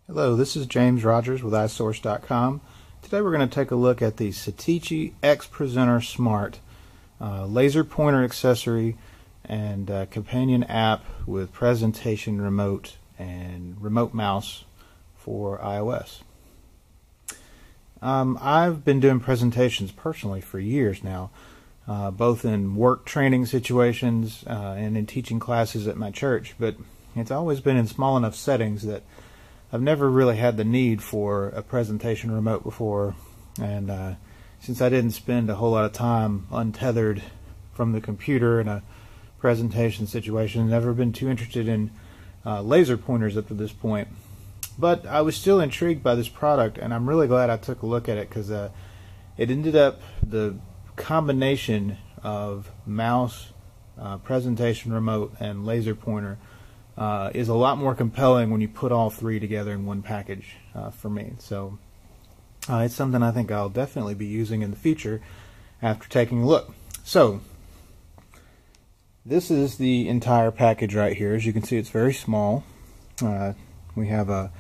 Hello, this is James Rogers with iSource.com. Today we're going to take a look at the satechi xpresenter Smart laser pointer accessory and companion app with presentation remote and remote mouse for iOS. I've been doing presentations personally for years now, both in work training situations and in teaching classes at my church, but it's always been in small enough settings that I've never really had the need for a presentation remote before, and since I didn't spend a whole lot of time untethered from the computer in a presentation situation, I've never been too interested in laser pointers up to this point. But I was still intrigued by this product, and I'm really glad I took a look at it because it ended up, the combination of mouse, presentation remote, and laser pointer is a lot more compelling when you put all three together in one package for me. So it's something I think I'll definitely be using in the future after taking a look. So this is the entire package right here. As you can see, it's very small. We have a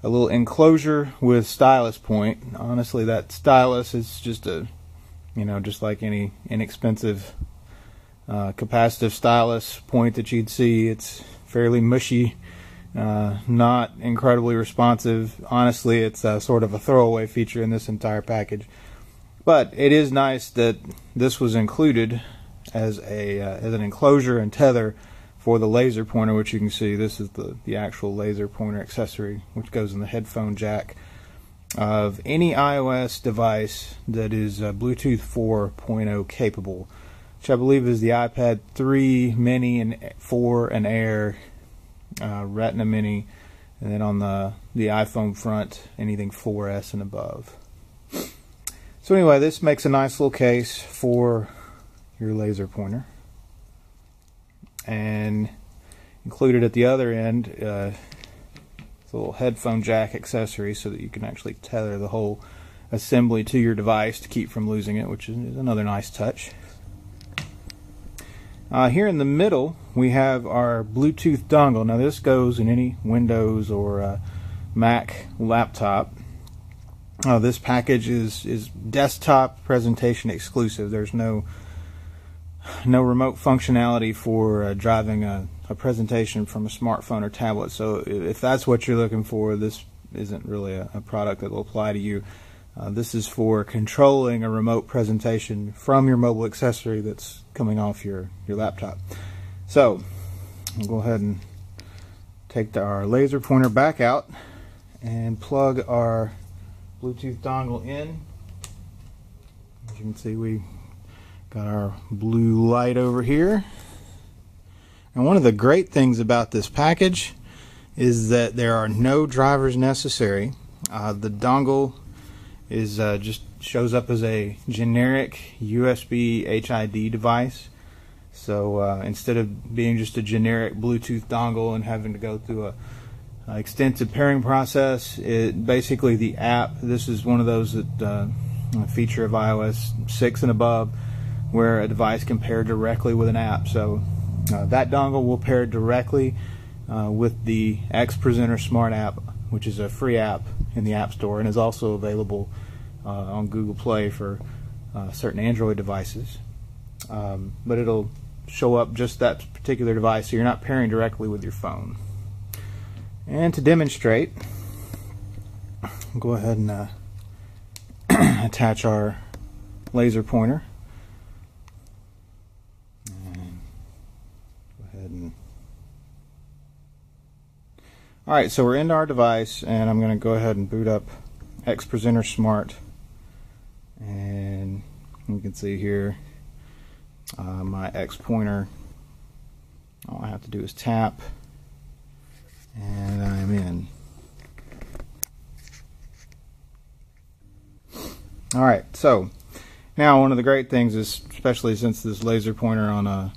little enclosure with stylus point. Honestly, that stylus is just just like any inexpensive capacitive stylus point that you'd see. It's fairly mushy, not incredibly responsive. Honestly, it's sort of a throwaway feature in this entire package. But it is nice that this was included as an enclosure and tether for the laser pointer, which you can see. This is the actual laser pointer accessory, which goes in the headphone jack of any iOS device that is Bluetooth 4.0 capable, which I believe is the iPad 3 Mini and 4 and Air, Retina Mini, and then on the iPhone front, anything 4S and above. So anyway, this makes a nice little case for your laser pointer. And included at the other end, it's a little headphone jack accessory so that you can actually tether the whole assembly to your device to keep from losing it, which is another nice touch. Here in the middle we have our Bluetooth dongle. Now this goes in any Windows or Mac laptop. This package is desktop presentation exclusive. There's no remote functionality for driving a presentation from a smartphone or tablet. So if that's what you're looking for, this isn't really a product that will apply to you. This is for controlling a remote presentation from your mobile accessory that's coming off your laptop. So we'll go ahead and take our laser pointer back out and plug our Bluetooth dongle in. As you can see, we got our blue light over here. And one of the great things about this package is that there are no drivers necessary. The dongle is just shows up as a generic USB HID device. So instead of being just a generic Bluetooth dongle and having to go through a extensive pairing process, basically the app, this is one of those that feature of iOS 6 and above, where a device can pair directly with an app. So that dongle will pair directly with the xpresenter Smart app, which is a free app in the App Store and is also available on Google Play for certain Android devices. But it'll show up just that particular device, so you're not pairing directly with your phone. And to demonstrate, we'll go ahead and attach our laser pointer. Alright, so we're into our device, and I'm going to go ahead and boot up xpresenter Smart. And you can see here my X pointer. All I have to do is tap, and I'm in. Alright, so now one of the great things is, especially since this laser pointer on a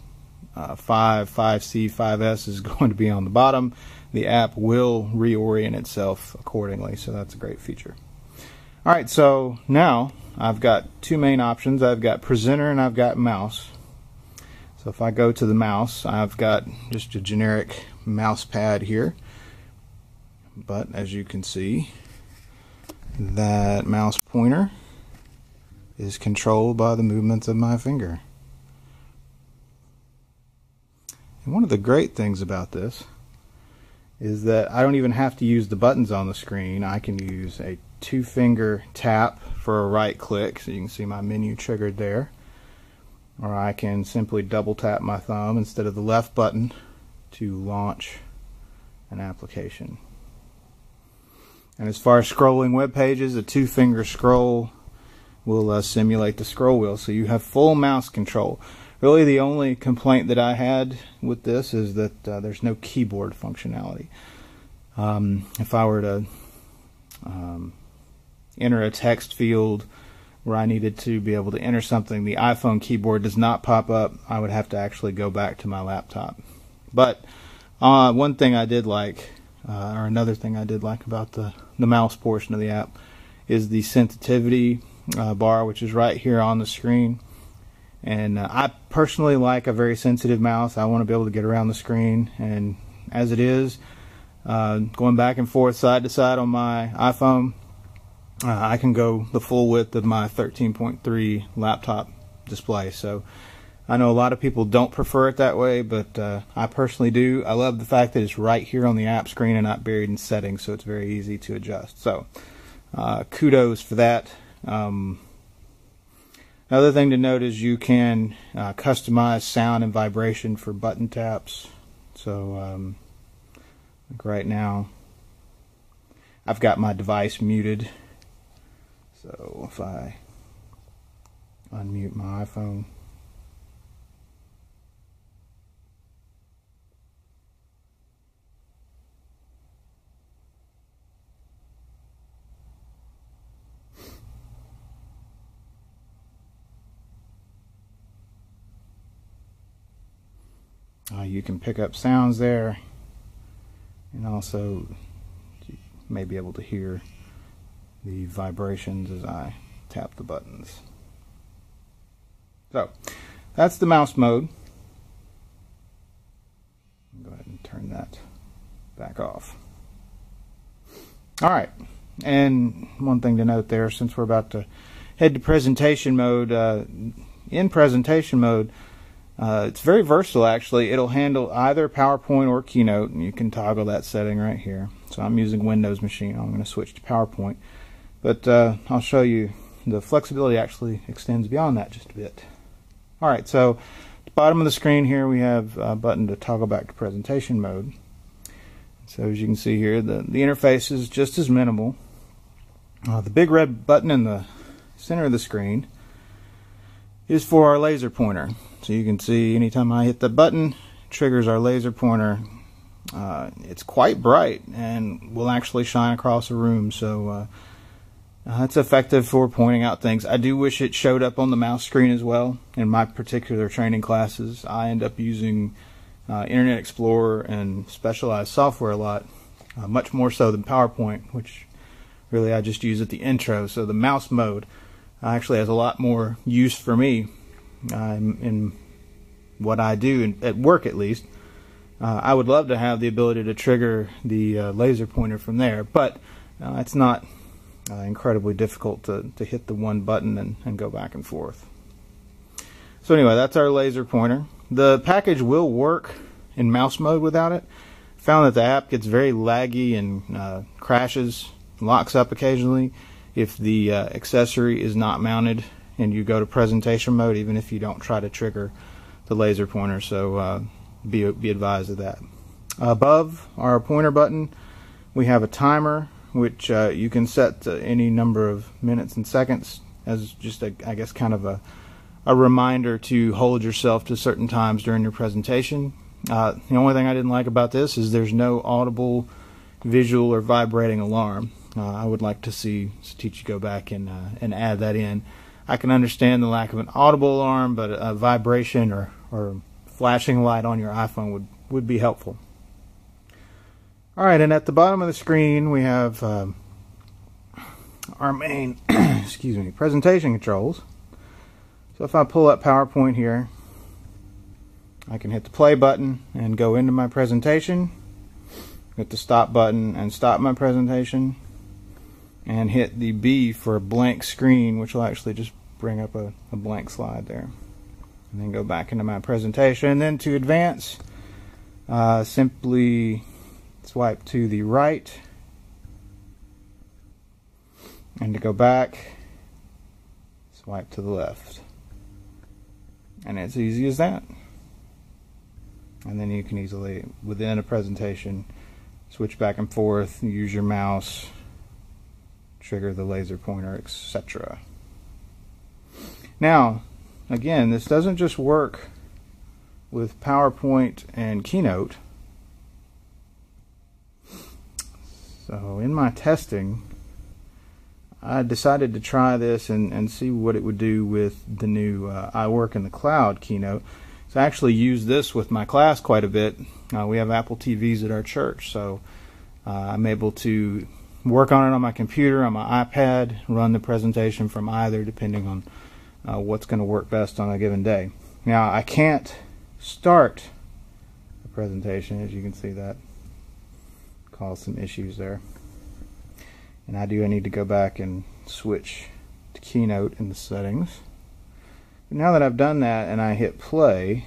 5C, 5S is going to be on the bottom, the app will reorient itself accordingly, so that's a great feature. Alright, so now I've got two main options. I've got presenter and I've got mouse. So if I go to the mouse, I've got just a generic mouse pad here. But as you can see, that mouse pointer is controlled by the movements of my finger. And one of the great things about this is that I don't even have to use the buttons on the screen. I can use a 2-finger tap for a right click, so you can see my menu triggered there. Or I can simply double tap my thumb instead of the left button to launch an application. And as far as scrolling web pages, a 2-finger scroll will simulate the scroll wheel, so you have full mouse control. Really the only complaint that I had with this is that there's no keyboard functionality. If I were to enter a text field where I needed to be able to enter something, the iPhone keyboard does not pop up. I would have to actually go back to my laptop. But one thing I did like, or another thing I did like about the mouse portion of the app, is the sensitivity bar, which is right here on the screen. And I personally like a very sensitive mouse. I want to be able to get around the screen, and as it is, going back and forth side to side on my iPhone, I can go the full width of my 13.3 laptop display. So I know a lot of people don't prefer it that way, but I personally do. I love the fact that it's right here on the app screen and not buried in settings, so it's very easy to adjust. So kudos for that. Another thing to note is you can customize sound and vibration for button taps. So like right now I've got my device muted, so if I unmute my iPhone, you can pick up sounds there, and also you may be able to hear the vibrations as I tap the buttons. So that's the mouse mode. Go ahead and turn that back off. Alright, and one thing to note there, since we're about to head to presentation mode, in presentation mode, it's very versatile actually. It'll handle either PowerPoint or Keynote, and you can toggle that setting right here. So I'm using Windows machine. I'm going to switch to PowerPoint, but I'll show you the flexibility actually extends beyond that just a bit. Alright, so at the bottom of the screen here we have a button to toggle back to presentation mode. So as you can see here, the interface is just as minimal. The big red button in the center of the screen is for our laser pointer. So you can see anytime I hit the button, it triggers our laser pointer. It's quite bright and will actually shine across a room, so it's effective for pointing out things. I do wish it showed up on the mouse screen as well. In my particular training classes, I end up using Internet Explorer and specialized software a lot, much more so than PowerPoint, which really I just use at the intro. So the mouse mode actually has a lot more use for me in what I do, at work at least. I would love to have the ability to trigger the laser pointer from there, but it's not incredibly difficult to hit the one button and go back and forth. So anyway, that's our laser pointer. The package will work in mouse mode without it. Found that the app gets very laggy and crashes, locks up occasionally if the accessory is not mounted and you go to presentation mode, even if you don't try to trigger the laser pointer. So be advised of that. Above our pointer button we have a timer, which you can set to any number of minutes and seconds as just I guess kind of a reminder to hold yourself to certain times during your presentation. The only thing I didn't like about this is there's no audible, visual, or vibrating alarm. I would like to see satechi go back and add that in. I can understand the lack of an audible alarm, but a vibration or flashing light on your iPhone would be helpful. Alright, and at the bottom of the screen we have our main excuse me, presentation controls. So if I pull up PowerPoint here, I can hit the play button and go into my presentation, hit the stop button and stop my presentation, and hit the B for a blank screen, which will actually just bring up a blank slide there. And then go back into my presentation. And then to advance, simply swipe to the right, and to go back, swipe to the left. And it's easy as that. And then you can easily, within a presentation, switch back and forth, use your mouse, trigger the laser pointer, etc. Now, again, this doesn't just work with PowerPoint and Keynote. So in my testing, I decided to try this and see what it would do with the new I Work in the Cloud Keynote. So I actually use this with my class quite a bit. We have Apple TVs at our church, so I'm able to work on it on my computer, on my iPad, run the presentation from either, depending on what's going to work best on a given day. Now, I can't start a presentation, as you can see that caused some issues there. And I need to go back and switch to Keynote in the settings. But now that I've done that and I hit play,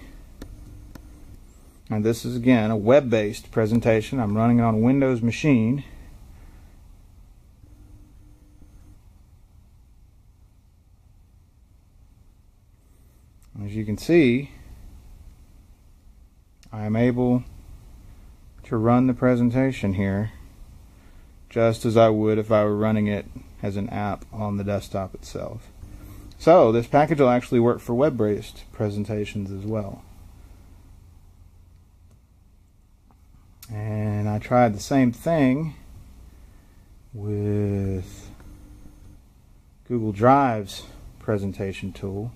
and this is again a web-based presentation, I'm running it on a Windows machine. As you can see, I am able to run the presentation here just as I would if I were running it as an app on the desktop itself. So this package will actually work for web-based presentations as well. And I tried the same thing with Google Drive's presentation tool.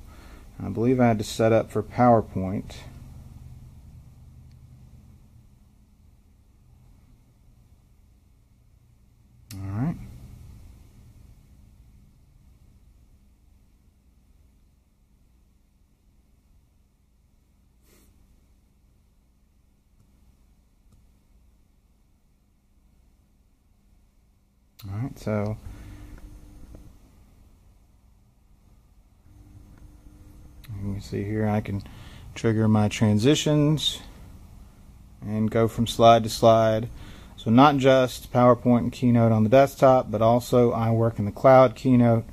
I believe I had to set up for PowerPoint. Alright. Alright, so you can see here I can trigger my transitions and go from slide to slide. So not just PowerPoint and Keynote on the desktop, but also I Work in the Cloud Keynote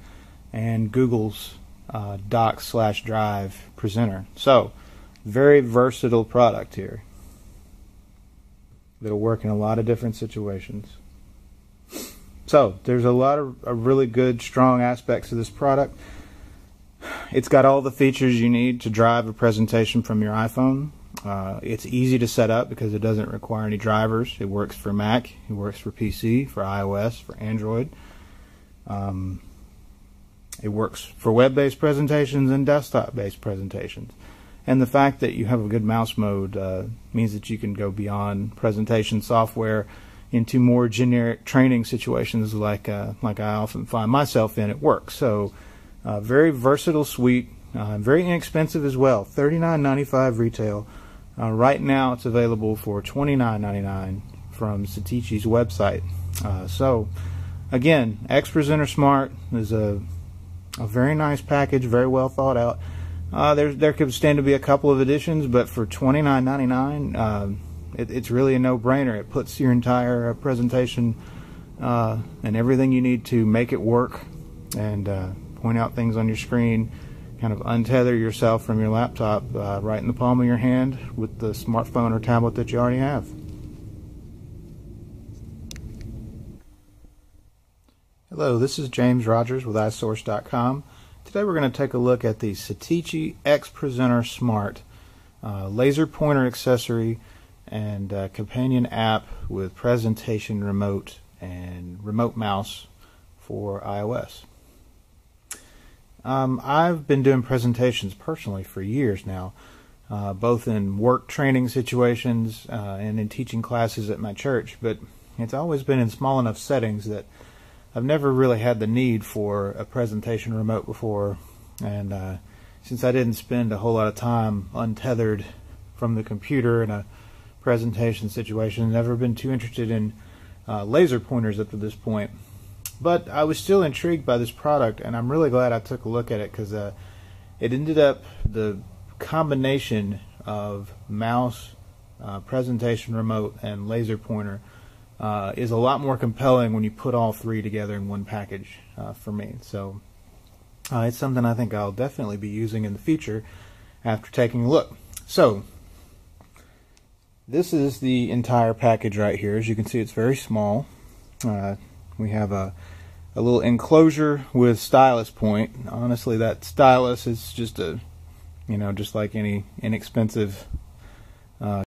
and Google's Docs/Drive presenter. So very versatile product here that'll work in a lot of different situations. So there's a lot of really good, strong aspects to this product. It's got all the features you need to drive a presentation from your iPhone. It's easy to set up because it doesn't require any drivers. It works for Mac, it works for PC, for iOS, for Android. It works for web-based presentations and desktop-based presentations. And the fact that you have a good mouse mode means that you can go beyond presentation software into more generic training situations like I often find myself in at work. So very versatile suite, very inexpensive as well, $39.95 retail. Right now it's available for $29.99 from Satechi's website. So again, xpresenter Smart is a very nice package, very well thought out. There could stand to be a couple of editions, but for $29.99 it's really a no-brainer. It puts your entire presentation and everything you need to make it work and point out things on your screen, kind of untether yourself from your laptop right in the palm of your hand with the smartphone or tablet that you already have. Hello, this is James Rogers with iSource.com. Today we're going to take a look at the Satechi xpresenter Smart laser pointer accessory and companion app with presentation remote and remote mouse for iOS. I've been doing presentations personally for years now, both in work training situations and in teaching classes at my church, but it's always been in small enough settings that I've never really had the need for a presentation remote before, and since I didn't spend a whole lot of time untethered from the computer in a presentation situation. Never been too interested in laser pointers up to this point. But I was still intrigued by this product, and I'm really glad I took a look at it, because it ended up, the combination of mouse, presentation remote, and laser pointer is a lot more compelling when you put all three together in one package for me. So it's something I think I'll definitely be using in the future after taking a look. So this is the entire package right here. As you can see, it's very small. We have a little enclosure with stylus point. Honestly, that stylus is just a, just like any inexpensive